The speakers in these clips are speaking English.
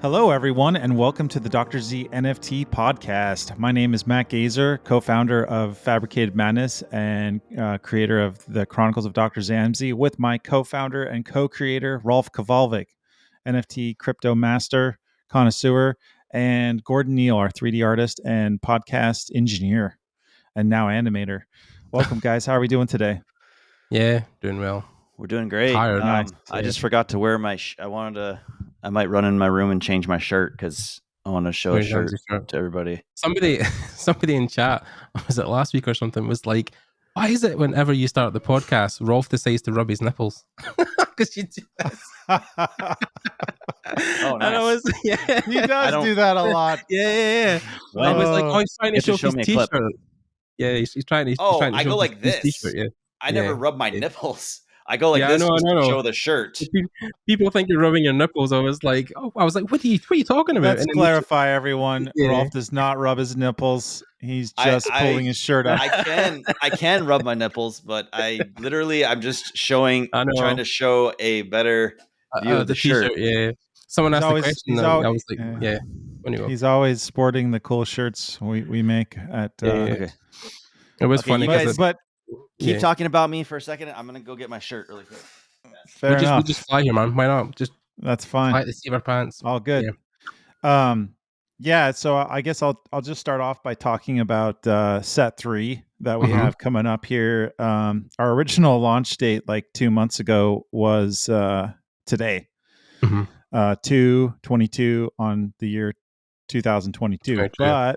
Hello, everyone, and welcome to the Dr.Z NFT podcast. My name is Matt Gazer, co-founder of Fabricated Madness and creator of the Chronicles of Dr. Zammsy, with my co-founder and co-creator, Rolf Kowalczyk, NFT crypto master, connoisseur, and Gordon Neal, our 3D artist and podcast engineer, and now animator. Welcome, guys. How are we doing today? Yeah, doing well. We're doing great. Tired. I just forgot to wear my. I might run in my room and change my shirt because I want to show a shirt to everybody. Somebody in chat, was it last week or something, was like, "Why is it whenever you start the podcast, Rolf decides to rub his nipples?" Because you do this. Oh, nice. He does do that a lot. Yeah. I was like, "Oh, he's trying to show his t-shirt." Yeah, he's trying to. Oh, trying to I show go like this. T-shirt, yeah. I never rub my nipples. I go like this to show the shirt. People think you're rubbing your nipples. I was like, what are you talking about? Let's clarify, everyone. Yeah. Rolf does not rub his nipples. He's just pulling his shirt up. I can rub my nipples, but I'm just trying to show a better view of the shirt. Yeah. Someone asked the question. I was like, yeah. Anyway. He's always sporting the cool shirts we make at. Okay. It was funny, but. Keep talking about me for a second. I'm gonna go get my shirt really quick. Fair enough. We just fly here, man. Why not? That's fine. Fly the seat of our pants. All good. Yeah. So I guess I'll just start off by talking about set 3 that we have coming up here. Our original launch date, like 2 months ago, was today, 2/22 on the year 2022. But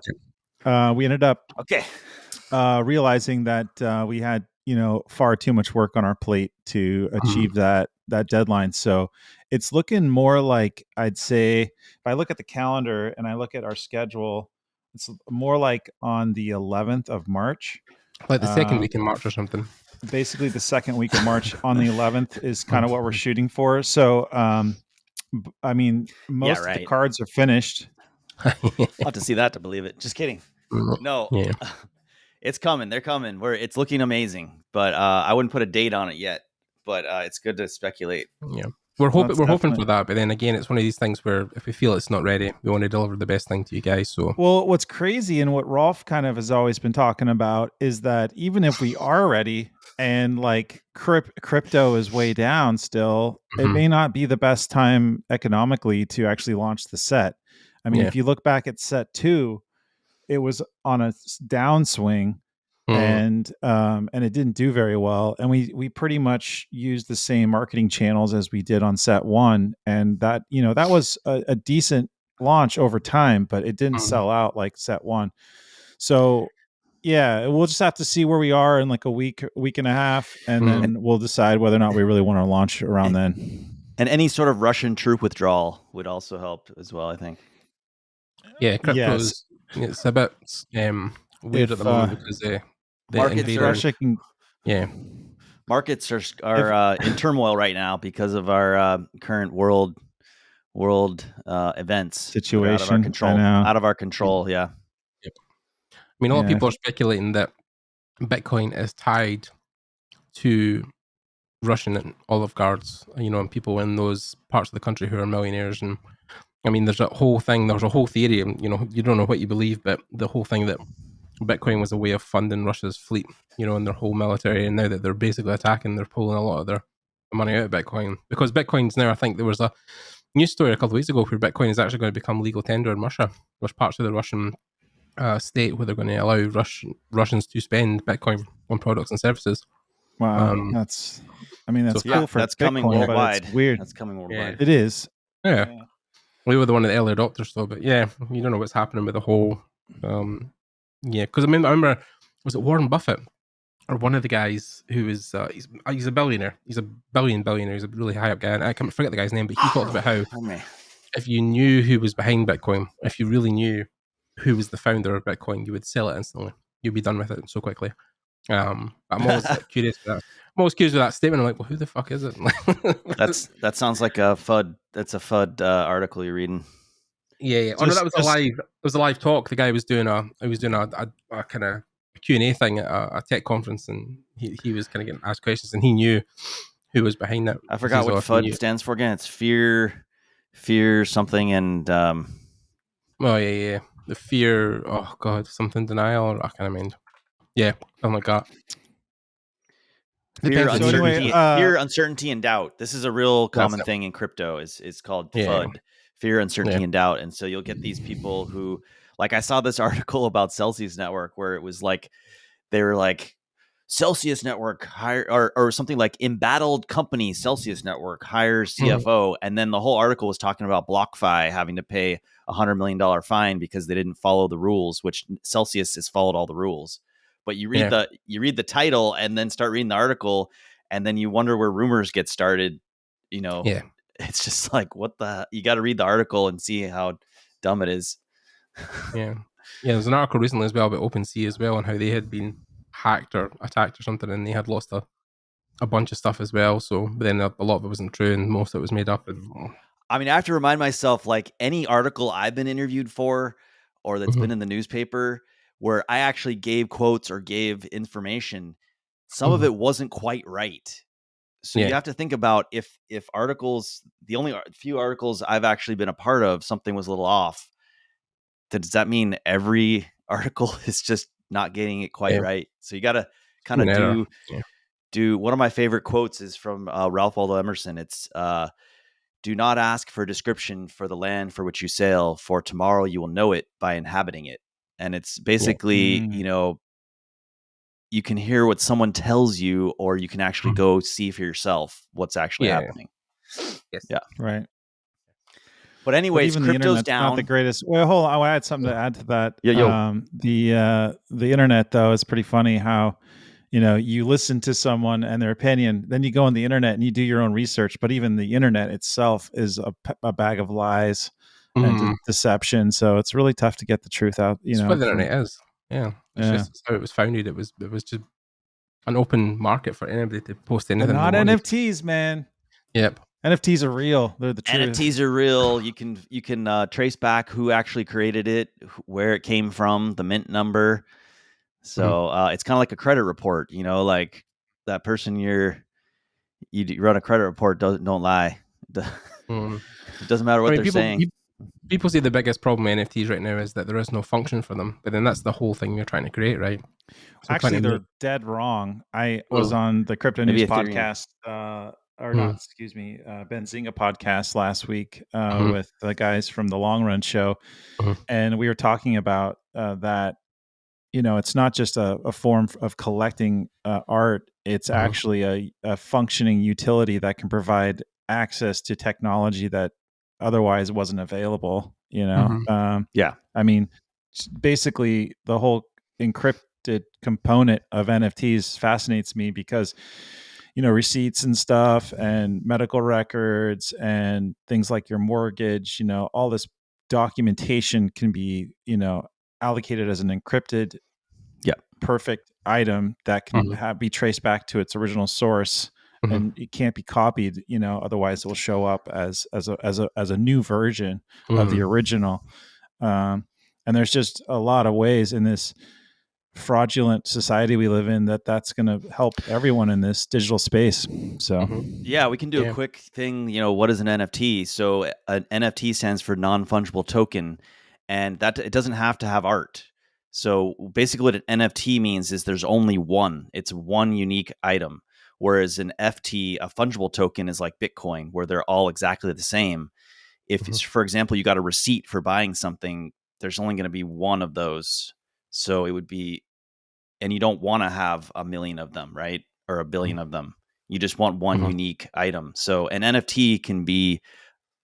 we ended up realizing that we had far too much work on our plate to achieve that deadline. So it's looking more like, I'd say, if I look at the calendar and I look at our schedule, it's more like on the 11th of March, like the second week in March or something. Basically the second week of March on the 11th is kind of what we're shooting for. So I mean, most of the cards are finished. I'll have to see that to believe it. Just kidding. No. Yeah. It's coming. They're coming. It's looking amazing, but I wouldn't put a date on it yet. But it's good to speculate. Yeah, we're hoping for that. But then again, it's one of these things where if we feel it's not ready, we want to deliver the best thing to you guys. So, well, what's crazy and what Rolf kind of has always been talking about is that even if we are ready and like crypto is way down still, it may not be the best time economically to actually launch the set. I mean, if you look back at set 2. It was on a downswing, and it didn't do very well. And we pretty much used the same marketing channels as we did on set 1, and that that was a decent launch over time, but it didn't sell out like set 1. So yeah, we'll just have to see where we are in like a week and a half, and then we'll decide whether or not we really want to launch around then. And any sort of Russian troop withdrawal would also help as well, I think. Yeah, crypto's. It's a bit weird at the moment because the markets are in turmoil right now because of our current world events situation out of our control. Yeah. Yep. I mean, a lot of people are speculating that Bitcoin is tied to Russian oligarchs, and people in those parts of the country who are millionaires. And I mean, there's a whole theory, you don't know what you believe, but the whole thing that Bitcoin was a way of funding Russia's fleet, and their whole military. And now that they're basically attacking, they're pulling a lot of their money out of Bitcoin. Because Bitcoin's now, I think there was a news story a couple of weeks ago where Bitcoin is actually going to become legal tender in Russia. There's parts of the Russian state where they're going to allow Russians to spend Bitcoin on products and services. Wow. That's cool for that's Bitcoin, coming worldwide. It's weird. That's coming worldwide. It is. Yeah. We were one of the early adopters, though. But yeah, you don't know what's happening with the whole. Because I remember, was it Warren Buffett or one of the guys who is he's a billionaire. He's a billionaire. He's a really high up guy, and I can't forget the guy's name. But he talked about how if you knew who was behind Bitcoin, if you really knew who was the founder of Bitcoin, you would sell it instantly. You'd be done with it so quickly. I'm always curious for that. I'm always curious with that statement. I'm like, well, who the fuck is it? That sounds like a FUD. That's a FUD article you're reading. Yeah. Oh no, that was a live. It was a live talk. The guy was doing a kind of Q&A thing at a tech conference, and he was kind of getting asked questions, and he knew who was behind that. I forgot what FUD stands for again. It's fear fear something and oh yeah, the fear. Oh god, something denial. I can't mind. Yeah, something like that. Fear, uncertainty, anyway, fear, uncertainty, and doubt. This is a real common thing in crypto. It's called FUD, fear, uncertainty, and doubt. And so you'll get these people who, like, I saw this article about Celsius Network where it was like they were like Celsius Network hire or something like embattled company Celsius Network hires CFO, and then the whole article was talking about BlockFi having to pay $100 million fine because they didn't follow the rules, which Celsius has followed all the rules. But you read the title and then start reading the article, and then you wonder where rumors get started. You know, it's just like, what the? You got to read the article and see how dumb it is. Yeah. There's an article recently as well about OpenSea as well, and how they had been hacked or attacked or something, and they had lost a bunch of stuff as well. So, but then a lot of it wasn't true, and most of it was made up. And I mean, I have to remind myself, like, any article I've been interviewed for or that's been in the newspaper where I actually gave quotes or gave information, some of it wasn't quite right. So you have to think about if articles, the only few articles I've actually been a part of, something was a little off. Does that mean every article is just not getting it quite right? So you got to kind of do. One of my favorite quotes is from Ralph Waldo Emerson. It's do not ask for a description for the land for which you sail, for tomorrow you will know it by inhabiting it. And it's basically, you know, you can hear what someone tells you, or you can actually go see for yourself what's actually happening. Yes. Yeah. Right. But anyways, even crypto's the internet's down. not the greatest. Well, hold on. I want to add something to add to that. Yeah, the internet, though, is pretty funny how, you know, you listen to someone and their opinion, then you go on the internet and you do your own research. But even the internet itself is a bag of lies and deception. So it's really tough to get the truth out. You know, what the internet is. Yeah. It's just how it was founded. It was just an open market for anybody to post anything. But not NFTs, man. Yep. NFTs are real. They're the truth. NFTs are real. You can trace back who actually created it, where it came from, the mint number. So it's kind of like a credit report, you know, like that person you run a credit report, don't lie. It doesn't matter what they're saying. People say the biggest problem with NFTs right now is that there is no function for them, but then that's the whole thing you're trying to create, right? So actually, they're dead wrong. I was on the Crypto News podcast, Benzinga podcast last week with the guys from the Long Run Show, and we were talking about that. You know, it's not just a form of collecting art. It's actually a functioning utility that can provide access to technology that otherwise wasn't available. You know, I mean, basically the whole encrypted component of NFTs fascinates me because, you know, receipts and stuff and medical records and things like your mortgage, you know, all this documentation can be, you know, allocated as an encrypted, perfect item that can be traced back to its original source, and it can't be copied. You know, otherwise it will show up as a new version of the original. And there's just a lot of ways in this fraudulent society we live in that's going to help everyone in this digital space. So yeah, we can do a quick thing. You know, what is an NFT? So an NFT stands for non-fungible token, and that it doesn't have to have art. So basically what an NFT means is there's only one. It's one unique item. Whereas an FT, a fungible token, is like Bitcoin, where they're all exactly the same. If, for example, you got a receipt for buying something, there's only going to be one of those. So it would be, and you don't want to have a million of them, right? Or a billion of them. You just want one unique item. So an NFT can be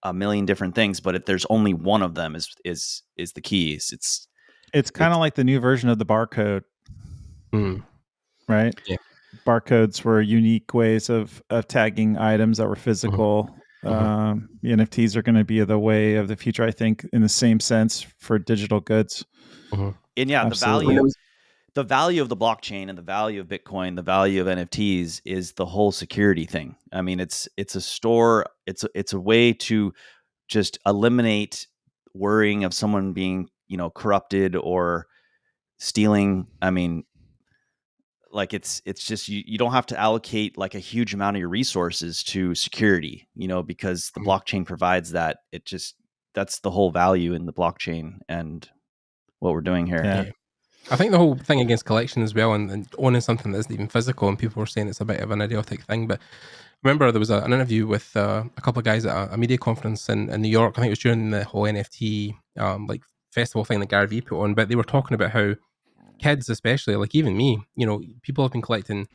a million different things, but if there's only one of them is the key. It's kind of like the new version of the barcode, right? Yeah. Barcodes were unique ways of tagging items that were physical. NFTs are going to be the way of the future, I think, in the same sense for digital goods. And the value of the blockchain and the value of Bitcoin, the value of NFTs is the whole security thing. I mean, it's a store. It's a way to just eliminate worrying of someone being, you know, corrupted or stealing. I mean, like it's just you don't have to allocate like a huge amount of your resources to security, because the blockchain provides that. That's the whole value in the blockchain and what we're doing here. Yeah. I think the whole thing against collection as well, and owning something that isn't even physical, and people were saying it's a bit of an idiotic thing. But remember, there was an interview with a couple of guys at a media conference in New York. I think it was during the whole NFT like festival thing that Gary Vee put on. But they were talking about how kids, especially, like even me, people have been collecting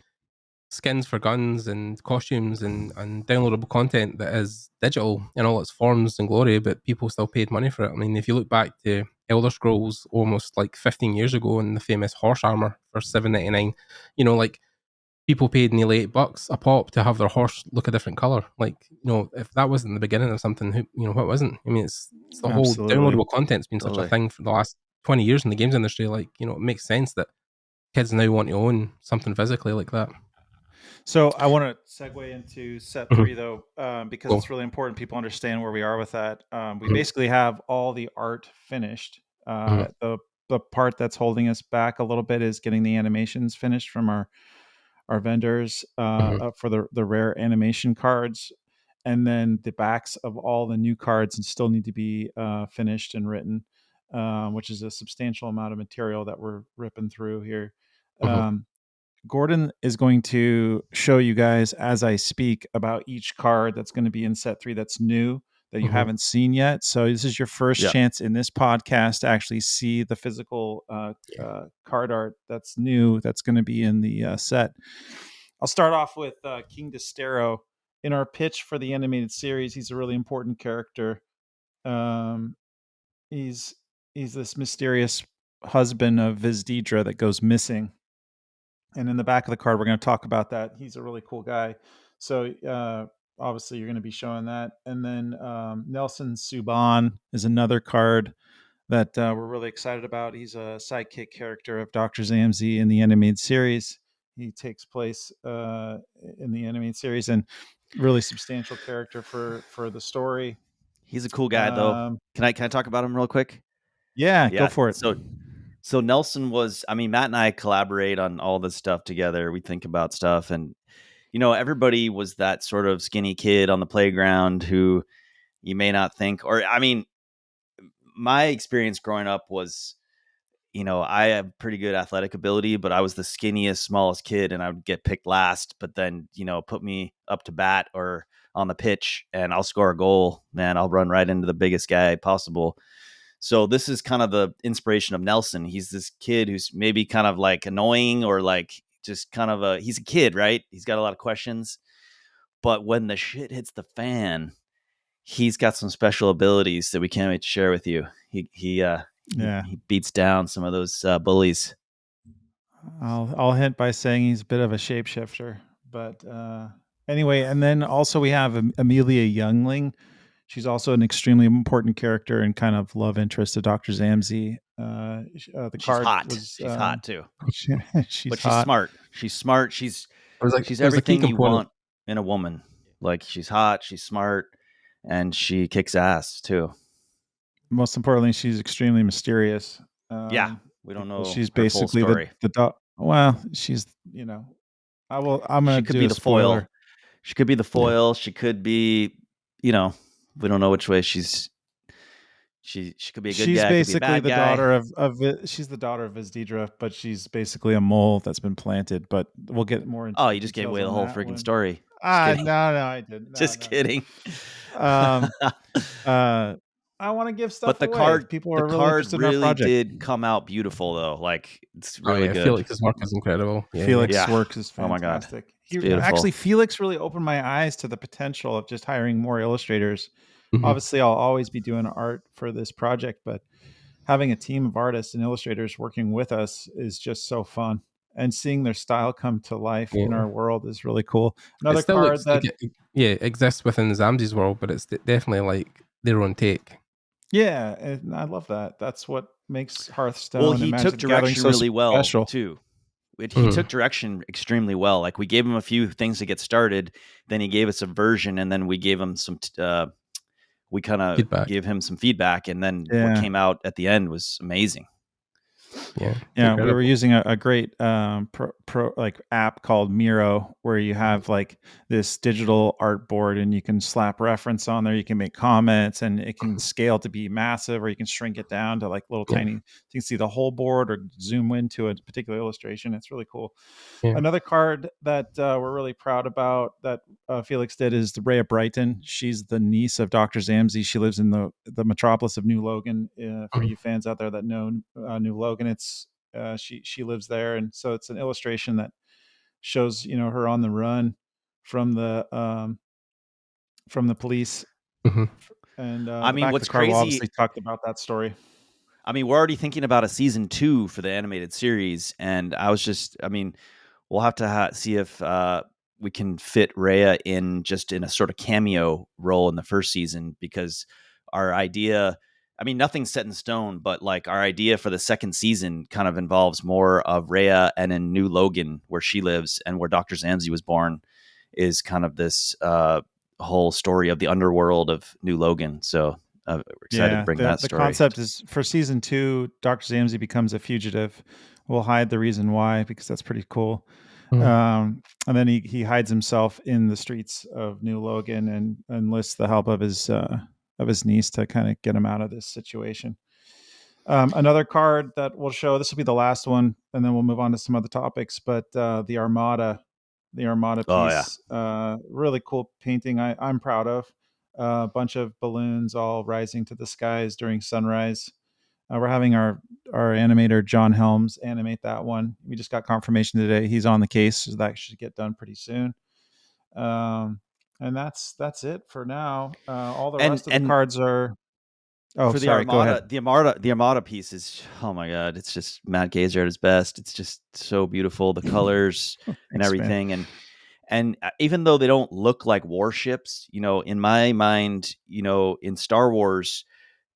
skins for guns and costumes and downloadable content that is digital in all its forms and glory, but people still paid money for it. I mean, if you look back to Elder Scrolls almost like 15 years ago and the famous horse armor for $7.99, like people paid nearly $8 a pop to have their horse look a different color. Like, if that wasn't the beginning of something, what wasn't? I mean, it's the whole downloadable content's been such a thing for the last 20 years in the games industry. Like, it makes sense that kids now want to own something physically like that. So I want to segue into set 3 though, because it's really important people understand where we are with that. We basically have all the art finished. The part that's holding us back a little bit is getting the animations finished from our vendors for the rare animation cards, and then the backs of all the new cards still need to be finished and written, which is a substantial amount of material that we're ripping through here. Gordon is going to show you guys as I speak about each card that's going to be in set 3 that's new that you haven't seen yet. So this is your first chance in this podcast to actually see the physical card art that's new that's going to be in the set. I'll start off with King Destero. In our pitch for the animated series, he's a really important character. He's this mysterious husband of Vizdidra that goes missing. And in the back of the card, we're going to talk about that. He's a really cool guy. So obviously, you're going to be showing that. And then Nelson Suban is another card that we're really excited about. He's a sidekick character of Dr. Zammsy in the animated series. He takes place in the animated series and really substantial character for the story. He's a cool guy, though. Can I talk about him real quick? Yeah, go for it. So Nelson Matt and I collaborate on all this stuff together. We think about stuff, and everybody was that sort of skinny kid on the playground who you may not think, my experience growing up was, I have pretty good athletic ability, but I was the skinniest, smallest kid, and I would get picked last. But then, put me up to bat or on the pitch, and I'll score a goal. Man, I'll run right into the biggest guy possible. So this is kind of the inspiration of Nelson. He's this kid who's maybe kind of like annoying or like just kind of he's a kid, right? He's got a lot of questions. But when the shit hits the fan, he's got some special abilities that we can't wait to share with you. He beats down some of those bullies. I'll hint by saying he's a bit of a shapeshifter. But anyway, and then also we have Amelia Youngling. She's also an extremely important character and kind of love interest to Dr. Zammsy. She's hot. She's hot too. She's smart. She's smart. She's everything you want in a woman. Like she's hot, she's smart, and she kicks ass too. Most importantly, she's extremely mysterious. We don't know. She's basically the well, she's I'm gonna do the foil. She could be the foil. She could be we don't know which way she could be a good guy. She's basically the daughter of she's the daughter of Vizdidra, but she's basically a mole that's been planted. But we'll get more into. Oh, you just gave away the whole freaking story. No, I didn't. Just kidding. I want to give stuff but the away. Card, people the are really card interested in our project. Did come out beautiful though. Like it's really good. Felix's work is incredible. Felix's work is fantastic. Oh my god, actually, Felix really opened my eyes to the potential of just hiring more illustrators. Obviously, I'll always be doing art for this project, but having a team of artists and illustrators working with us is just so fun. And seeing their style come to life in our world is really cool. Another card that exists within Zammsy's world, but it's definitely like their own take. Yeah, and I love that. That's what makes Hearthstone. Well, he took direction really well too. He took direction extremely well. Like we gave him a few things to get started, then he gave us a version, and then we gave him some. Gave him some feedback, and then what came out at the end was amazing. Yeah, we were using a great like app called Miro, where you have like this digital art board and you can slap reference on there. You can make comments, and it can scale to be massive, or you can shrink it down to like little tiny. You can see the whole board or zoom into a particular illustration. It's really cool. Another card that we're really proud about that Felix did is the Rhea Brighton. She's the niece of Dr. Zammsy. She lives in the metropolis of New Logan. For you fans out there that know New Logan, it's she lives there, and so it's an illustration that shows her on the run from the police. And I mean, what's card crazy? Obviously talked about that story. I mean, we're already thinking about a season 2 for the animated series, and we'll have to see if we can fit Rhea in a sort of cameo role in the first season, because our idea, nothing's set in stone, but like our idea for the second season kind of involves more of Rhea and in New Logan, where she lives and where Dr. Zammsy was born, is kind of this whole story of the underworld of New Logan. So we're excited to bring that story. The concept is for season 2, Dr. Zammsy becomes a fugitive. We'll hide the reason why, because that's pretty cool. And then he hides himself in the streets of New Logan and enlists the help of his niece to kind of get him out of this situation. Another card that we'll show, this will be the last one, and then we'll move on to some other topics. But the Armada piece, really cool painting. I'm proud of. A bunch of balloons all rising to the skies during sunrise. We're having our animator John Helms animate that one. We just got confirmation today he's on the case, so that should get done pretty soon. And that's it for now. All the rest of the cards are. Oh, for the sorry. Armada, Go ahead. The Armada piece is, oh my god, it's just Matt Gazer at his best. It's just so beautiful, the colors and everything, man. And even though they don't look like warships, in my mind, in Star Wars,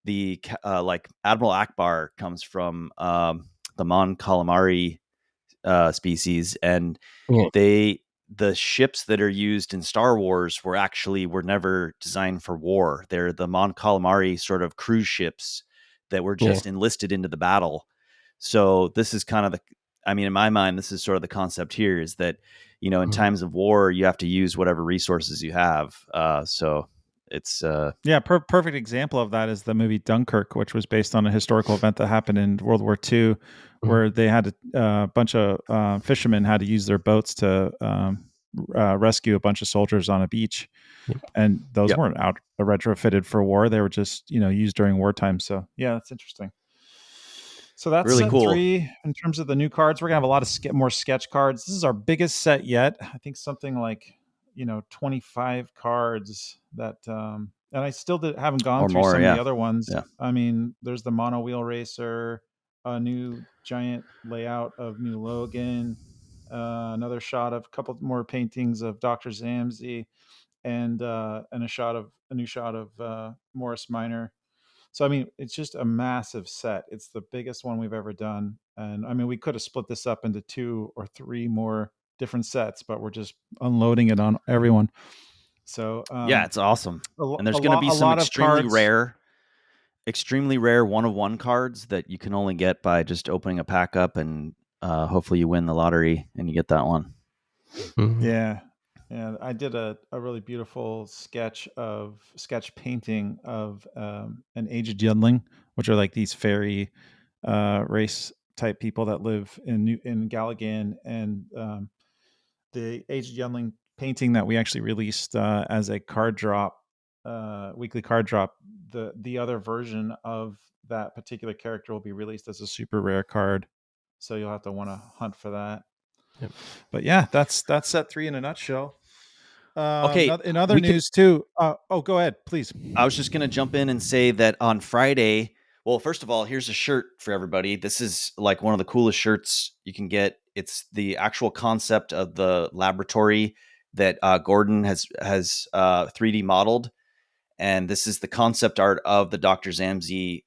the like Admiral Akbar comes from the Mon Calamari species, and the ships that are used in Star Wars were never designed for war. They're the Mon Calamari sort of cruise ships that were just enlisted into the battle. So this is kind of in my mind, this is sort of the concept here, is that, in times of war, you have to use whatever resources you have. So it's perfect example of that is the movie Dunkirk, which was based on a historical event that happened in World War II, where they had a bunch of fishermen had to use their boats to rescue a bunch of soldiers on a beach, and those weren't out retrofitted for war. They were just used during wartime. So yeah, that's interesting. So that's really set cool. 3 in terms of the new cards. We're gonna have a lot of more sketch cards. This is our biggest set yet. I think something like 25 cards that and I still haven't gone through some of the other ones. There's the mono wheel racer, a new giant layout of New Logan, another shot of a couple more paintings of Dr. Zammsy, and a new shot of Morris Minor. So it's just a massive set. It's the biggest one we've ever done, and we could have split this up into 2 or 3 more different sets, but we're just unloading it on everyone. So it's awesome. And there's going to be some extremely rare 1-of-1 cards that you can only get by just opening a pack up, and hopefully you win the lottery and you get that one. Yeah, I did a really beautiful sketch painting of an aged youngling, which are like these fairy race type people that live in Galligan, and the aged youngling painting that we actually released as a card drop, weekly card drop. The other version of that particular character will be released as a super rare card, so you'll have to want to hunt for that. But yeah, that's set 3 in a nutshell. Okay, in other news too. Go ahead, please. I was just going to jump in and say that on Friday, well, first of all, here's a shirt for everybody. This is like one of the coolest shirts you can get. It's the actual concept of the laboratory that Gordon has 3D modeled. And this is the concept art of the Dr. Zammsy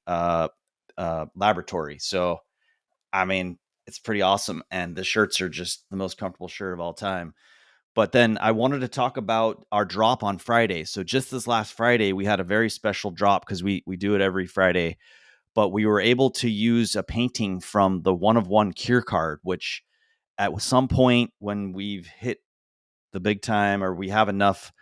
laboratory. So, it's pretty awesome. And the shirts are just the most comfortable shirt of all time. But then I wanted to talk about our drop on Friday. So just this last Friday, we had a very special drop, because we do it every Friday. but we were able to use a painting from the 1-of-1 cure card, which at some point when we've hit the big time or we have enough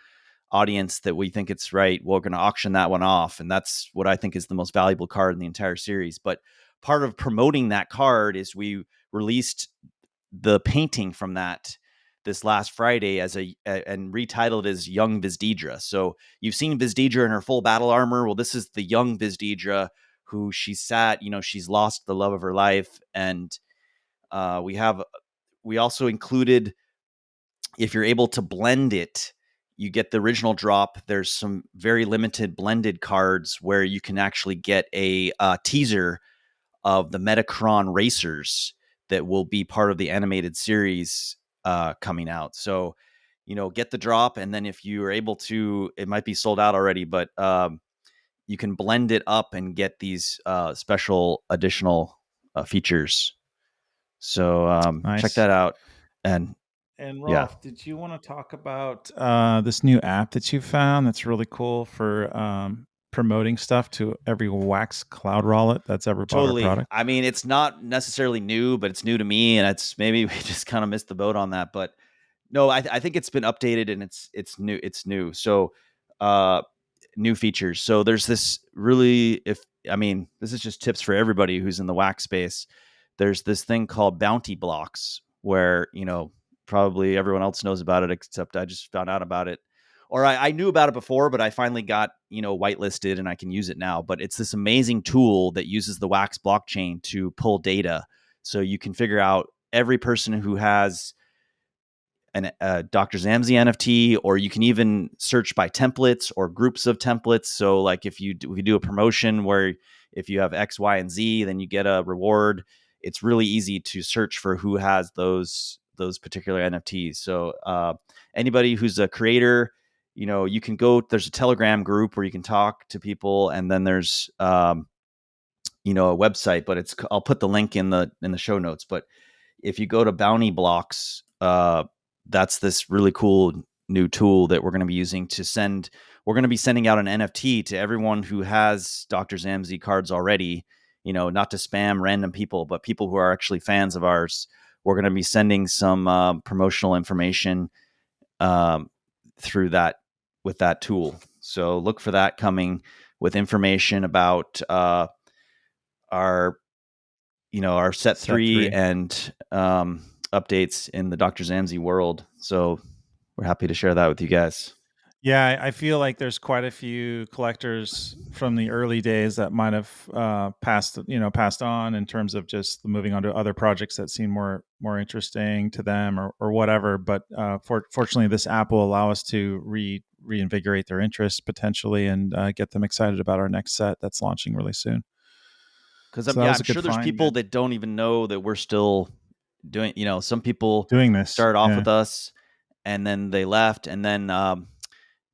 audience that we think it's right, we're going to auction that one off. And that's what I think is the most valuable card in the entire series. But part of promoting that card is we released the painting from that this last Friday and retitled as Young Vizdeedra. So you've seen Vizdeedra in her full battle armor. Well, this is the young Vizdeedra who she's lost the love of her life. And we also included, if you're able to blend it, you get the original drop. There's some very limited blended cards where you can actually get a teaser of the Metacron racers that will be part of the animated series coming out. So, get the drop. And then if you are able to, it might be sold out already, but you can blend it up and get these special additional features. So Nice. Check that out. And Rolf, did you want to talk about this new app that you found that's really cool for promoting stuff to every wax cloud wallet that's ever bought our product? I mean, it's not necessarily new, but it's new to me, and it's maybe we just kind of missed the boat on that. But no, I think it's been updated and it's new. It's new. So new features. So there's this this is just tips for everybody who's in the wax space. There's this thing called bounty blocks where, probably everyone else knows about it, except I just found out about it. Or I knew about it before, but I finally got, whitelisted and I can use it now. But it's this amazing tool that uses the Wax blockchain to pull data. So you can figure out every person who has a Dr. Zammsy NFT, or you can even search by templates or groups of templates. So like if you do a promotion where if you have X, Y, and Z, then you get a reward. It's really easy to search for who has those particular NFTs. So anybody who's a creator, you can go, there's a Telegram group where you can talk to people, and then there's a website, but I'll put the link in the show notes. But if you go to Bounty Blocks, that's this really cool new tool that we're going to be using we're going to be sending out an NFT to everyone who has Dr. Zammsy cards already, not to spam random people, but people who are actually fans of ours. We're going to be sending some promotional information through that with that tool. So look for that coming with information about our set three and updates in the Dr. Zammsy world. So we're happy to share that with you guys. Yeah, I feel like there's quite a few collectors from the early days that might have passed on in terms of just moving on to other projects that seem more interesting to them or whatever. But fortunately, this app will allow us to reinvigorate their interest potentially and get them excited about our next set that's launching really soon. Because I'm sure there's people that don't even know that we're still doing. Some people doing this started off with us and then they left, and then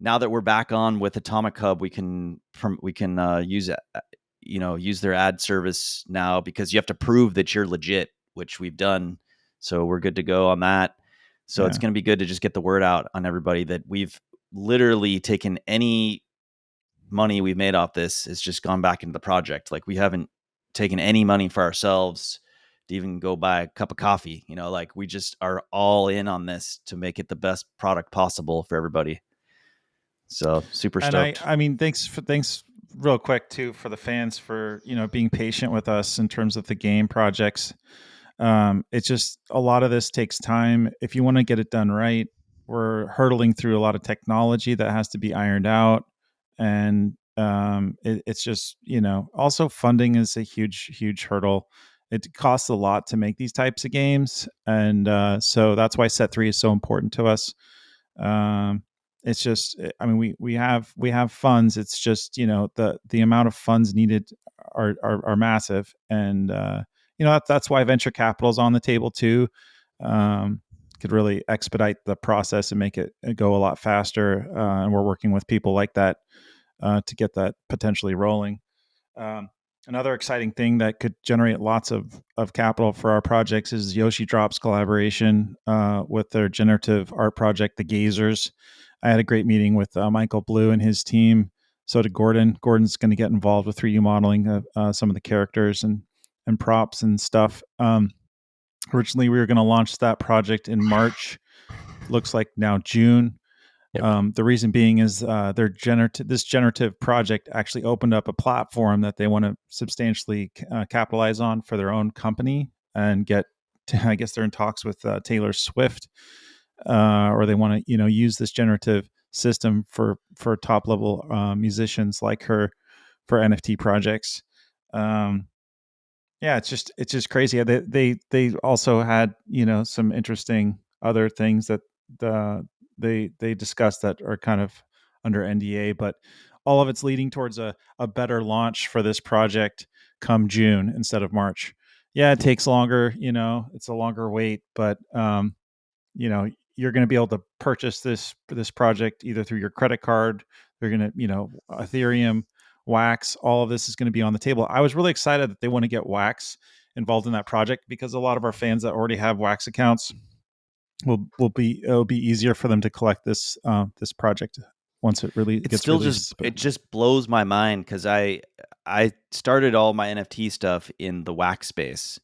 now that we're back on with Atomic Hub, we can use their ad service now, because you have to prove that you're legit, which we've done. So we're good to go on that. So it's going to be good to just get the word out on everybody that we've literally taken any money we've made off this. It's just gone back into the project. Like we haven't taken any money for ourselves to even go buy a cup of coffee. Like we just are all in on this to make it the best product possible for everybody. So super stoked. I mean, thanks real quick too for the fans for being patient with us in terms of the game projects. It's just a lot of this takes time. If you want to get it done right, we're hurdling through a lot of technology that has to be ironed out, and it's just also funding is a huge hurdle. It costs a lot to make these types of games, and so that's why Set 3 is so important to us. It's just, I mean, we have funds. It's just the amount of funds needed are massive, and that's why venture capital is on the table too. Could really expedite the process and make it go a lot faster, and we're working with people like that to get that potentially rolling. Another exciting thing that could generate lots of capital for our projects is Yoshi Drop's collaboration with their generative art project, The Gazers. I had a great meeting with Michael Blue and his team. so did Gordon. Gordon's going to get involved with 3D modeling of some of the characters and props and stuff. Originally, we were going to launch that project in March. Looks like now June. Yep. The reason being is this generative project actually opened up a platform that they want to substantially capitalize on for their own company and get to, I guess they're in talks with Taylor Swift, or they want to use this generative system for top level musicians like her for NFT projects. Yeah, it's just crazy. They also had some interesting other things that they discussed that are kind of under NDA, but all of it's leading towards a better launch for this project come June instead of March. Yeah, it takes longer. It's a longer wait, but you're going to be able to purchase this project either through your credit card. They're going to Ethereum, Wax, all of this is going to be on the table. I was really excited that they want to get Wax involved in that project because a lot of our fans that already have Wax accounts it'll be easier for them to collect this project once it really gets released. It just blows my mind because I started all my NFT stuff in the Wax space.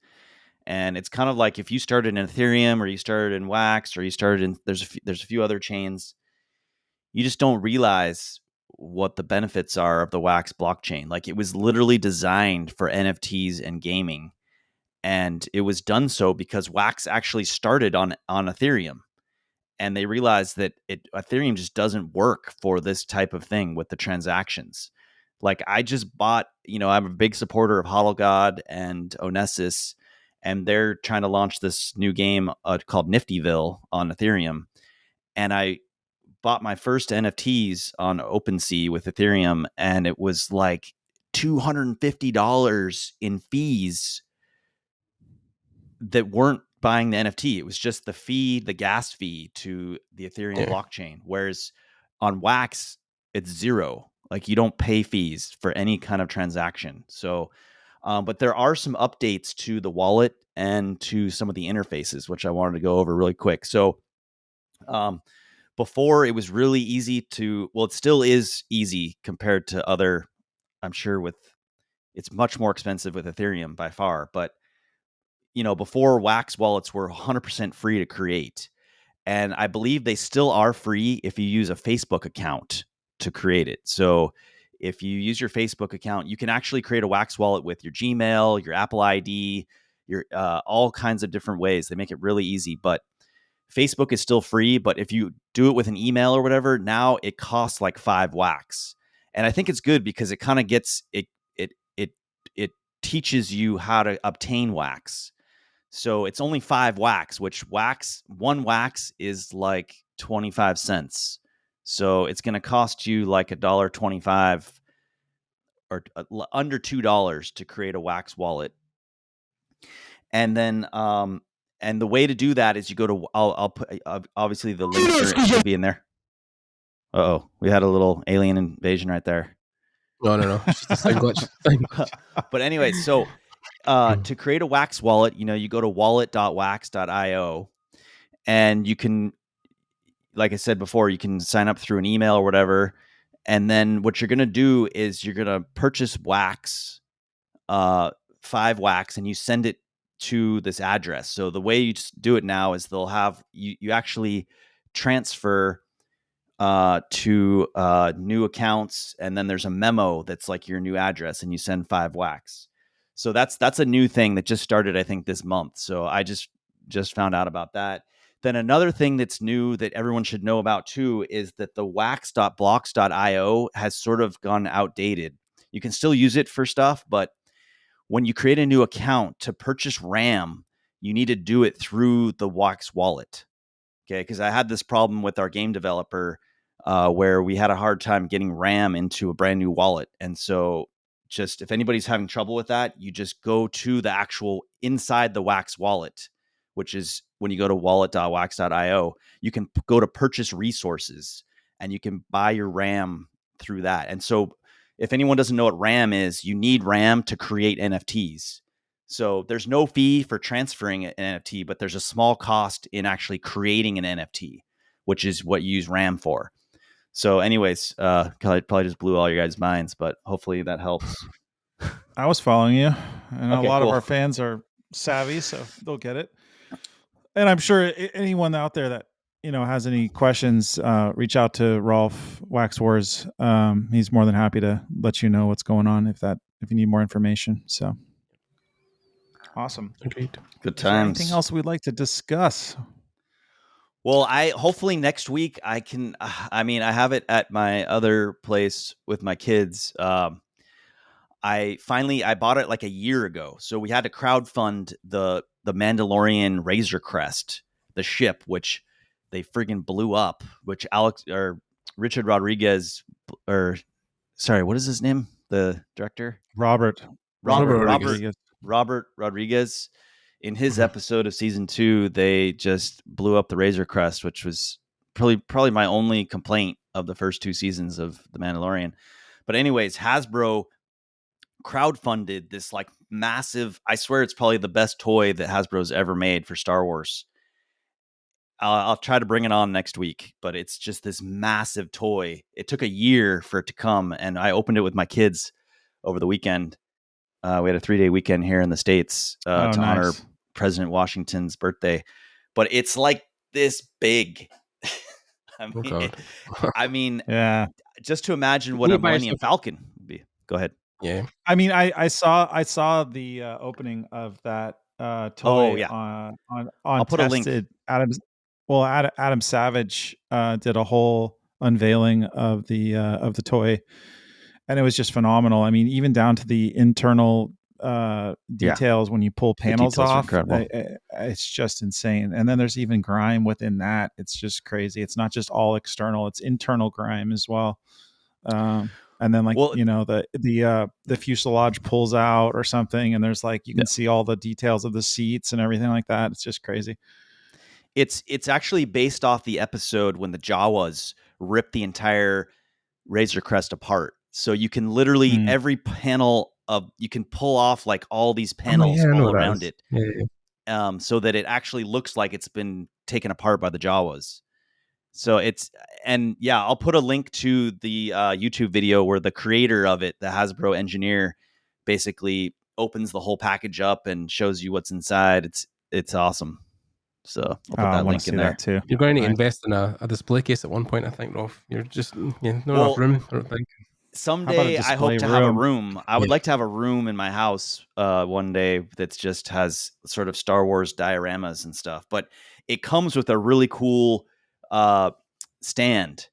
And it's kind of like if you started in Ethereum or you started in Wax or you started in there's a few other chains, you just don't realize what the benefits are of the Wax blockchain. Like it was literally designed for NFTs and gaming, and it was done so because Wax actually started on Ethereum, and they realized that Ethereum just doesn't work for this type of thing with the transactions. Like I just bought, I'm a big supporter of Hodl God and Onesis, and they're trying to launch this new game called Niftyville on Ethereum. And I bought my first NFTs on OpenSea with Ethereum, and it was like $250 in fees that weren't buying the NFT. It was just the fee, the gas fee to the Ethereum blockchain. Whereas on Wax, it's zero. Like you don't pay fees for any kind of transaction. So, but there are some updates to the wallet and to some of the interfaces, which I wanted to go over really quick. So, before it was really easy it still is easy compared to other, I'm sure it's much more expensive with Ethereum by far, but before Wax wallets were 100% free to create. And I believe they still are free if you use a Facebook account to create it. So if you use your Facebook account, you can actually create a Wax wallet with your Gmail, your Apple ID, your all kinds of different ways. They make it really easy, but Facebook is still free. But if you do it with an email or whatever, now it costs like 5 Wax. And I think it's good because it kind of gets it teaches you how to obtain Wax. So it's only 5 Wax, which one Wax is like 25 cents. So it's going to cost you like $1.25 or under $2 to create a Wax wallet. And then, and the way to do that is you go to, I'll put, obviously the links will be in there. Uh-oh, we had a little alien invasion right there. No. It's just a glitch. But anyway, so to create a Wax wallet, you go to wallet.wax.io, and you can, like I said before, you can sign up through an email or whatever. And then what you're going to do is you're going to purchase Wax, 5 Wax, and you send it to this address. So the way you do it now is they'll have you actually transfer to new accounts, and then there's a memo that's like your new address, and you send 5 Wax. So that's a new thing that just started, I think, this month. So I just found out about that. Then another thing that's new that everyone should know about too is that the wax.blocks.io has sort of gone outdated. You can still use it for stuff, but when you create a new account to purchase RAM, you need to do it through the Wax wallet. Okay, because I had this problem with our game developer where we had a hard time getting RAM into a brand new wallet. And so just if anybody's having trouble with that, you just go to the actual inside the Wax wallet, which is when you go to wallet.wax.io, you can go to purchase resources and you can buy your RAM through that. And so if anyone doesn't know what RAM is, you need RAM to create NFTs. So there's no fee for transferring an NFT, but there's a small cost in actually creating an NFT, which is what you use RAM for. So, anyways, probably just blew all your guys' minds, but hopefully that helps. I was following you. I know Okay, a lot cool. of our fans are savvy, so they'll get it. And I'm sure anyone out there that has any questions, reach out to Rolf Waxwars. He's more than happy to let you know what's going on if you need more information. So awesome. Agreed. Good Is there times. anything else we'd like to discuss? Well, hopefully next week I can. I mean, I have it at my other place with my kids. I bought it like a year ago, so we had to crowdfund the Mandalorian Razor Crest, the ship, which they friggin' blew up. Which Richard Rodriguez, or sorry, what is his name? The director, Robert Rodriguez. In his episode of season 2, they just blew up the Razor Crest, which was probably my only complaint of the first 2 seasons of The Mandalorian. But anyways, Hasbro crowdfunded this like massive, I swear it's probably the best toy that Hasbro's ever made for Star Wars. I'll try to bring it on next week, but it's just this massive toy. It took a year for it to come, and I opened it with my kids over the weekend. We had a 3-day weekend here in the States to honor President Washington's birthday, but it's like this big. I mean, yeah. Just to imagine what a Millennium Falcon would be. Go ahead. Yeah. I mean, I saw the opening of that toy on I'll put a link. Adam Savage did a whole unveiling of the toy, and it was just phenomenal. I mean, even down to the internal details when you pull panels off, it's just insane. And then there's even grime within that. It's just crazy. It's not just all external; it's internal grime as well. And then the fuselage pulls out or something, and there's like you can see all the details of the seats and everything like that. It's just crazy. It's actually based off the episode when the Jawas ripped the entire Razor Crest apart. So you can literally every panel you can pull off like all these panels all around it, so that it actually looks like it's been taken apart by the Jawas. So I'll put a link to the YouTube video where the creator of it, the Hasbro engineer, basically opens the whole package up and shows you what's inside. It's awesome. So I'll put that link in there too. You're going to invest in a display case at one point, I think, Rolf. You're just not enough room, I don't think. Someday I hope to have a room. I would like to have a room in my house one day that just has sort of Star Wars dioramas and stuff. But it comes with a really cool stand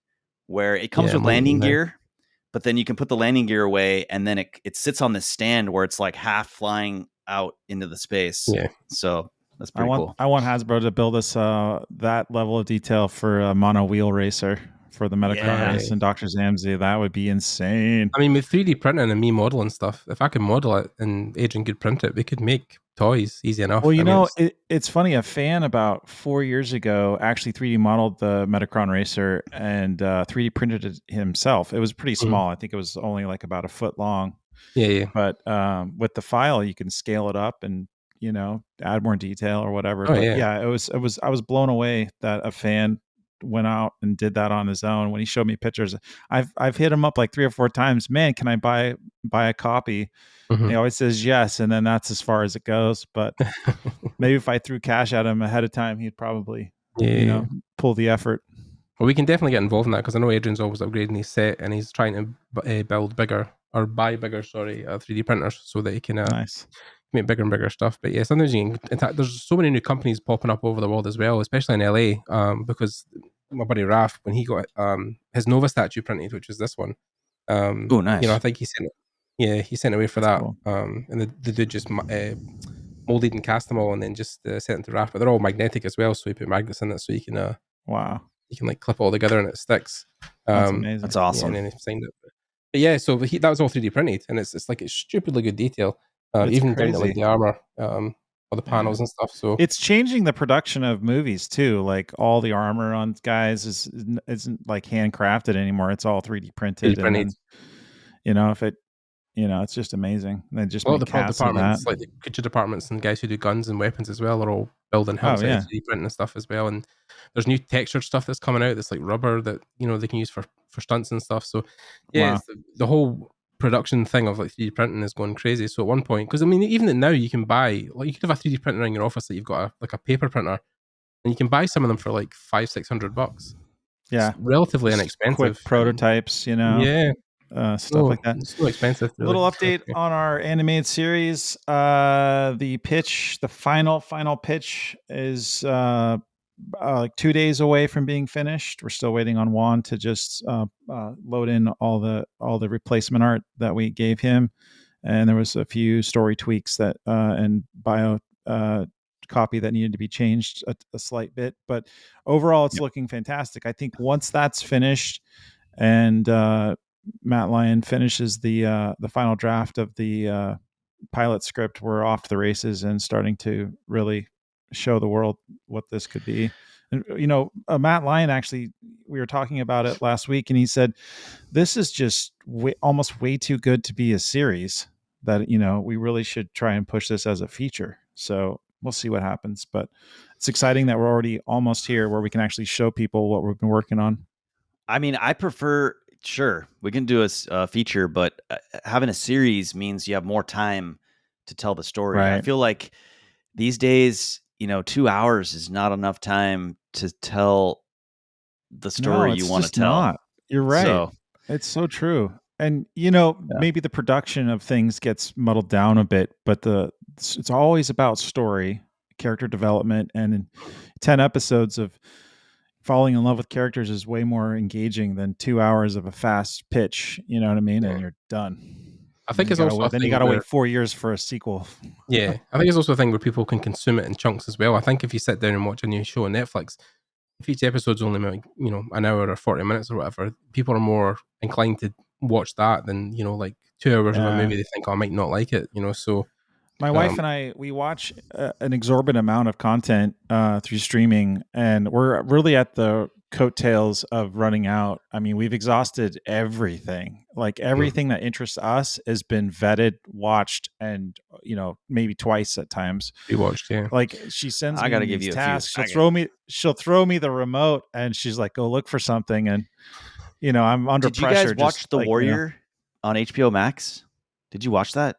where it comes with landing gear, but then you can put the landing gear away, and then it sits on this stand where it's like half flying out into the space. Yeah. So that's pretty cool. I want Hasbro to build us that level of detail for a mono wheel racer for the Metacron race and Dr. Zammsy. That would be insane. I mean, with 3D printing and me modeling stuff, if I could model it and Adrian could print it, we could make toys easy enough. Well, it's funny. A fan about 4 years ago actually 3D modeled the Metacron racer and 3D printed it himself. It was pretty small. I think it was only like about a foot long. Yeah. But with the file, you can scale it up and add more detail or whatever. I was blown away that a fan went out and did that on his own. When he showed me pictures, I've hit him up like 3 or 4 times. Man, can I buy a copy? He always says yes, and then that's as far as it goes. But maybe if I threw cash at him ahead of time, he'd probably pull the effort. Well, we can definitely get involved in that because I know Adrian's always upgrading his set and he's trying to buy bigger 3D printers so that he can make bigger and bigger stuff. But yeah, sometimes there's so many new companies popping up over the world as well, especially in LA, because my buddy Raf, when he got his Nova statue printed, which is this one, nice. I think he sent away for that. Cool. And the dude just molded and cast them all and then just sent them to Raf. But they're all magnetic as well, so he put magnets in it so you can you can like clip it all together and it sticks. That's amazing. That's awesome. Yeah, and then he signed it. But yeah, so that was all 3D printed, and it's like it's stupidly good detail. Even down to like the armor or the panels and stuff. So it's changing the production of movies too. Like all the armor on guys isn't like handcrafted anymore. It's all 3D printed. And then, if it, it's just amazing. They just all the departments, like the creature departments and guys who do guns and weapons as well, are all building helps out of 3D printing and stuff as well. And there's new textured stuff that's coming out that's like rubber that they can use for stunts and stuff. So yeah, it's the whole production thing of like 3D printing is going crazy. So at one point, because I mean, even now you can buy, like, you could have a 3D printer in your office that you've got a paper printer, and you can buy some of them for like $500-600. Yeah, it's relatively inexpensive. Quick prototypes, Yeah. Stuff like that. It's so expensive. Really. A little update on our animated series. The pitch, the final pitch is like 2 days away from being finished. We're still waiting on Juan to just load in all the replacement art that we gave him, and there was a few story tweaks that and bio copy that needed to be changed a slight bit, but overall it's looking fantastic. I think once that's finished and Matt Lyon finishes the final draft of the pilot script, we're off to the races and starting to really show the world what this could be. And Matt Lyon, actually, we were talking about it last week, and he said this is just almost way too good to be a series, that we really should try and push this as a feature. So we'll see what happens, but it's exciting that we're already almost here where we can actually show people what we've been working on. I mean, I prefer, sure, we can do a feature, but having a series means you have more time to tell the story. Right. I feel like these days, 2 hours is not enough time to tell the story you want to tell. Not. You're right. It's so true. And, maybe the production of things gets muddled down a bit, but it's always about story, character development, and in 10 episodes of falling in love with characters is way more engaging than 2 hours of a fast pitch. You know what I mean? And you're done. I think it's also then you got to wait 4 years for a sequel. Yeah, I think it's also a thing where people can consume it in chunks as well. I think if you sit down and watch a new show on Netflix, if each episode's only an hour or 40 minutes or whatever, people are more inclined to watch that than like 2 hours of a movie. They think, I might not like it. So my wife and I, we watch an exorbitant amount of content through streaming, and we're really at the coattails of running out. I mean, we've exhausted everything. Like everything that interests us has been vetted, watched, and maybe twice at times. Rewatched, yeah. Like she sends me I gotta give you tasks. She'll throw me the remote, and she's like, "Go look for something." And I'm under pressure. Did you guys watch The Warrior on HBO Max? Did you watch that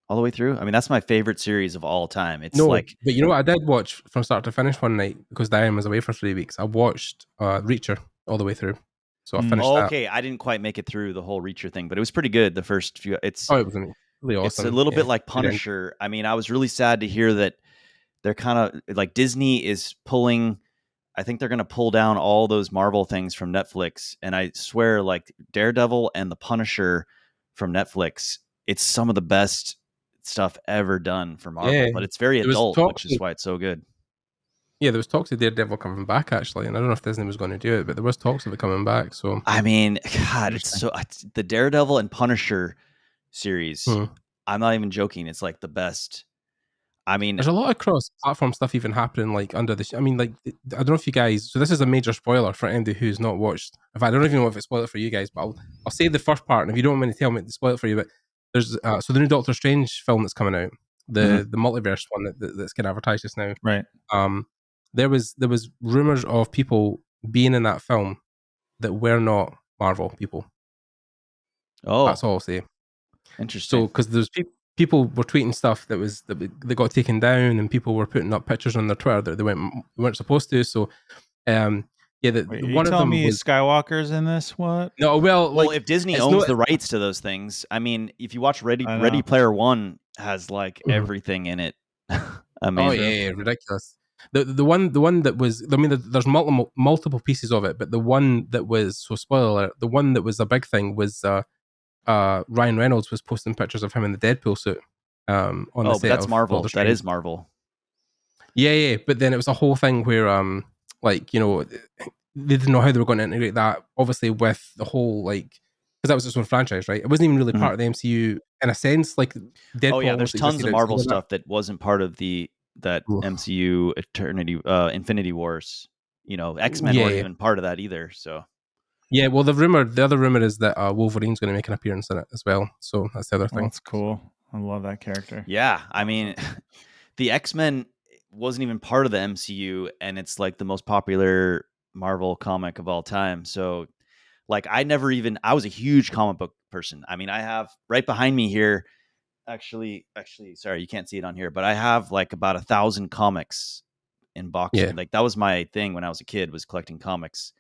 all the way through? I mean, that's my favorite series of all time. It's but you know what? I did watch from start to finish one night because Diane was away for 3 weeks. I watched Reacher all the way through, so I finished that. Okay, I didn't quite make it through the whole Reacher thing, but it was pretty good. The first few, it was really awesome. It's a little bit like Punisher. I mean, I was really sad to hear that they're kind of like Disney is pulling. I think they're going to pull down all those Marvel things from Netflix, and I swear, like Daredevil and the Punisher from Netflix, it's some of the best stuff ever done for Marvel, but it's very adult, which is why it's so good. Yeah, there was talks of Daredevil coming back actually, and I don't know if Disney was going to do it, but there was talks of it coming back. So I mean, God, it's the Daredevil and Punisher series. I'm not even joking; it's like the best. I mean, there's a lot of cross-platform stuff even happening, like under the. I mean, like I don't know if you guys. So this is a major spoiler for anybody who's not watched. In fact, I don't even know if it's spoiled for you guys, but I'll say the first part, and if you don't want me to tell me to spoil it for you, but there's so the new Doctor Strange film that's coming out, the multiverse one that's getting advertised just now. Right. There was rumors of people being in that film that were not Marvel people. Oh, that's all I'll say. Interesting. So because there's people were tweeting stuff that got taken down, and people were putting up pictures on their Twitter that they weren't supposed to. So, one of them was Skywalker's in this. What? No, well, if Disney owns the rights to those things, I mean, if you watch Ready Player One, has like everything in it. Amazing. Oh yeah, ridiculous. The one that was, I mean, there's multiple pieces of it, but the one that was, so spoiler alert, the one that was a big thing was Ryan Reynolds was posting pictures of him in the Deadpool suit on the set. That's Marvel. That is Marvel. Yeah, but then it was a whole thing where they didn't know how they were going to integrate that, obviously, with the whole, like, because that was its own franchise, right? It wasn't even really part of the MCU in a sense. Like Deadpool. Oh yeah, there's tons of Marvel stuff that wasn't part of that MCU Infinity Wars. X-Men weren't even part of that either. So yeah, well, the other rumor is that Wolverine's going to make an appearance in it as well. So that's the other thing. That's cool. I love that character. Yeah, I mean, the X-Men wasn't even part of the MCU, and it's like the most popular Marvel comic of all time. So like I was a huge comic book person. I mean, I have right behind me here, actually, sorry, you can't see it on here, but I have like about 1,000 comics in boxes. Yeah. Like that was my thing when I was a kid, was collecting comics.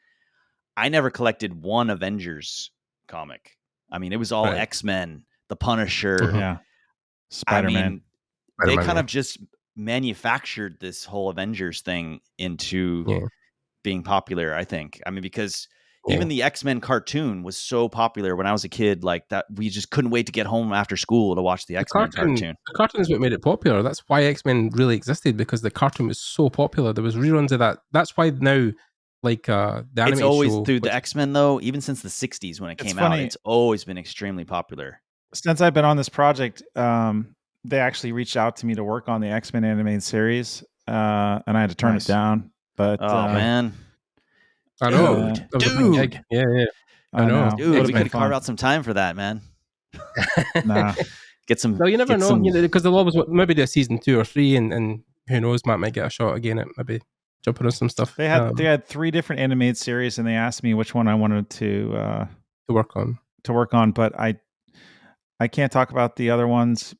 I never collected one Avengers comic. I mean, it was all X-Men, the Punisher. Yeah. Spider-Man. I mean, they kind of just manufactured this whole Avengers thing into being popular, I think. I mean, because even the X-Men cartoon was so popular when I was a kid, like that we just couldn't wait to get home after school to watch the X-Men cartoon. The cartoon is what made it popular. That's why X-Men really existed, because the cartoon was so popular. There was reruns of that. That's why now, like the animated it's always show, through the X-Men though, even since the 60s when it came out, it's always been extremely popular. Since I've been on this project, they actually reached out to me to work on the X-Men animated series, and I had to turn it down. But man, I know, dude, yeah, I know, dude, we could carve out some time for that, man. Nah, get some. Well, you never know, because they'll always maybe do a season 2 or 3, and who knows, Matt might get a shot again at maybe jumping on some stuff. They had 3 different animated series, and they asked me which one I wanted to work on, but I can't talk about the other ones,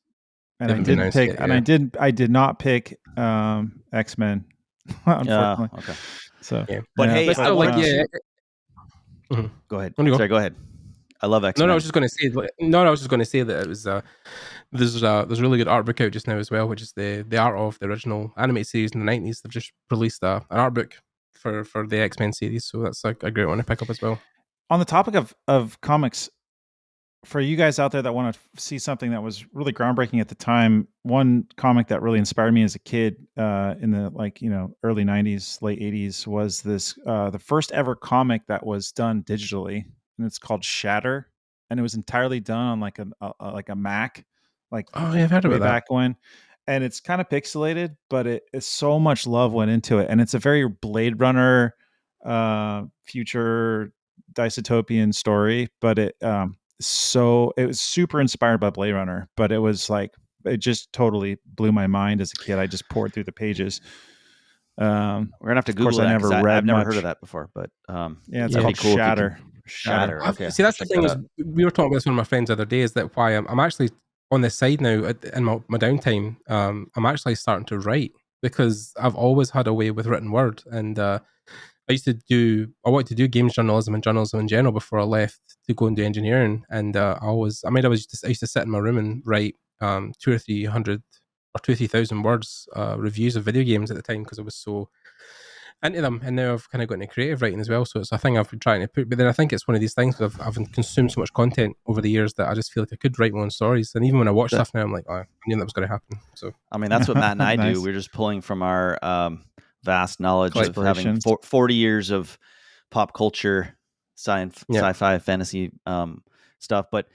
and I didn't pick. Yet, and I did not pick X-Men, unfortunately. Okay. So, but hey, but still, go ahead. Go. Sorry, go ahead. I love X-Men. No, I was just going to say. I was just going to say that it was. There's a really good art book out just now as well, which is the art of the original animated series in the 90s. They've just released an art book for the X-Men series, so that's a great one to pick up as well. On the topic of comics, for you guys out there that want to see something that was really groundbreaking at the time, one comic that really inspired me as a kid in the early 90s, late 80s was this the first ever comic that was done digitally, and it's called Shatter, and it was entirely done on like a Mac, I've heard about back when, and it's kind of pixelated, but it's so much love went into it, and it's a very Blade Runner future dystopian story, but it was super inspired by Blade Runner, but it was like, it just totally blew my mind as a kid. I just poured through the pages. We're gonna have to Google that. I've never heard of that before, but it's called cool Shatter. Shatter. Okay. See, that's the thing is, we were talking about this with one of my friends the other day, is that why I'm actually on this side now in my downtime. I'm actually starting to write, because I've always had a way with written word, and I wanted to do games journalism and journalism in general before I left to go and do engineering. And I used to sit in my room and write 200 or 300 or 3,000 words reviews of video games at the time, because I was so into them. And now I've kind of got into creative writing as well, so it's a thing I've been trying to put. But then I think it's one of these things where I've consumed so much content over the years that I just feel like I could write my own stories. And even when I watch stuff now, I'm like, I knew that was going to happen. So I mean, that's what Matt and I do. We're just pulling from our vast knowledge of having 40 years of pop culture, sci-fi, fantasy stuff. But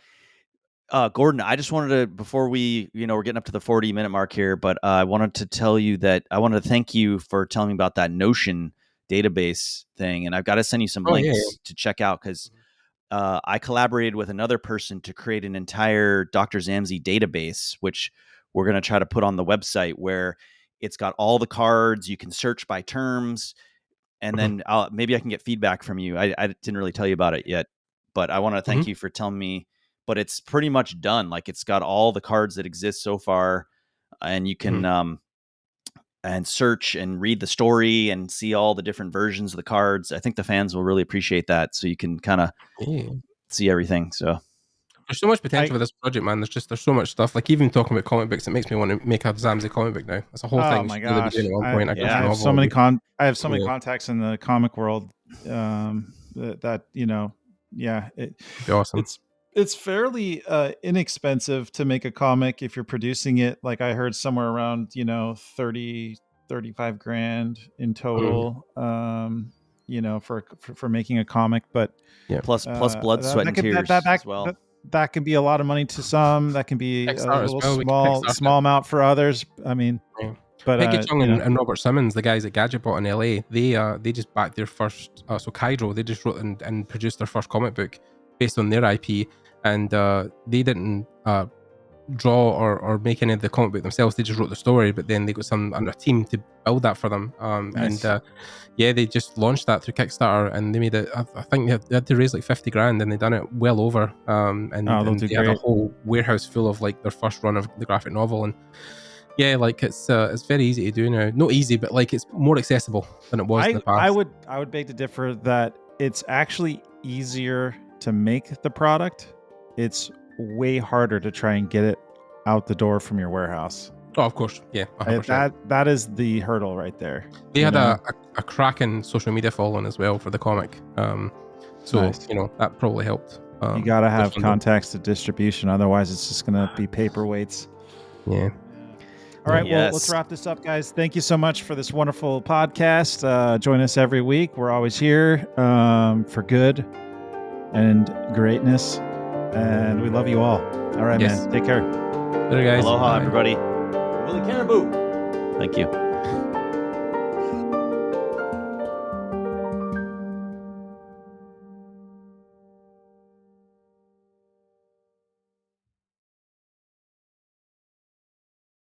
Gordon, I just wanted to, before we're getting up to the 40-minute mark here, but I wanted to tell you that I wanted to thank you for telling me about that Notion database thing, and I've got to send you some links to check out, because I collaborated with another person to create an entire Dr. Zammsy database, which we're going to try to put on the website, where it's got all the cards. You can search by terms, and then maybe I can get feedback from you. I didn't really tell you about it yet, but I want to thank you for telling me. But it's pretty much done. Like, it's got all the cards that exist so far, and you can and search and read the story and see all the different versions of the cards. I think the fans will really appreciate that, so you can kind of see everything. So there's so much potential with this project, man. There's so much stuff. Like, even talking about comic books, it makes me want to make a Zammsy comic book now. That's a whole thing. Oh my gosh! I have so many contacts in the comic world that it'd be awesome. It's fairly inexpensive to make a comic if you're producing it. Like, I heard somewhere around 30-35 grand in total. For making a comic, but plus blood, sweat, and tears as well. That can be a lot of money to some. That can be a little small amount for others. I mean, but Peggy Chung and Robert Simmons, the guys at Gadgetbot in LA, they just backed their first. So Cairo, they just wrote and produced their first comic book based on their IP, and they didn't draw or make any of the comic book themselves. They just wrote the story, but then they got some under team to build that for them. Nice. And yeah, they just launched that through Kickstarter, and they made it. I think they had to raise like 50 grand, and they done it well over. And they had a whole warehouse full of like their first run of the graphic novel. And yeah, like it's very easy to do now. Not easy, but like it's more accessible than it was in the past. I would beg to differ that it's actually easier to make the product. It's way harder to try and get it out the door from your warehouse. Oh, of course, yeah, 100%. That is the hurdle right there. They had a cracking social media following as well for the comic, so nice. That probably helped. You gotta have contacts to distribution, otherwise it's just gonna be paperweights. Yeah. All right, well, let's wrap this up, guys. Thank you so much for this wonderful podcast. Join us every week. We're always here for good and greatness, and we love you all. All right, man. Take care. Later, guys. Aloha, everybody. Willie Caribou. Thank you.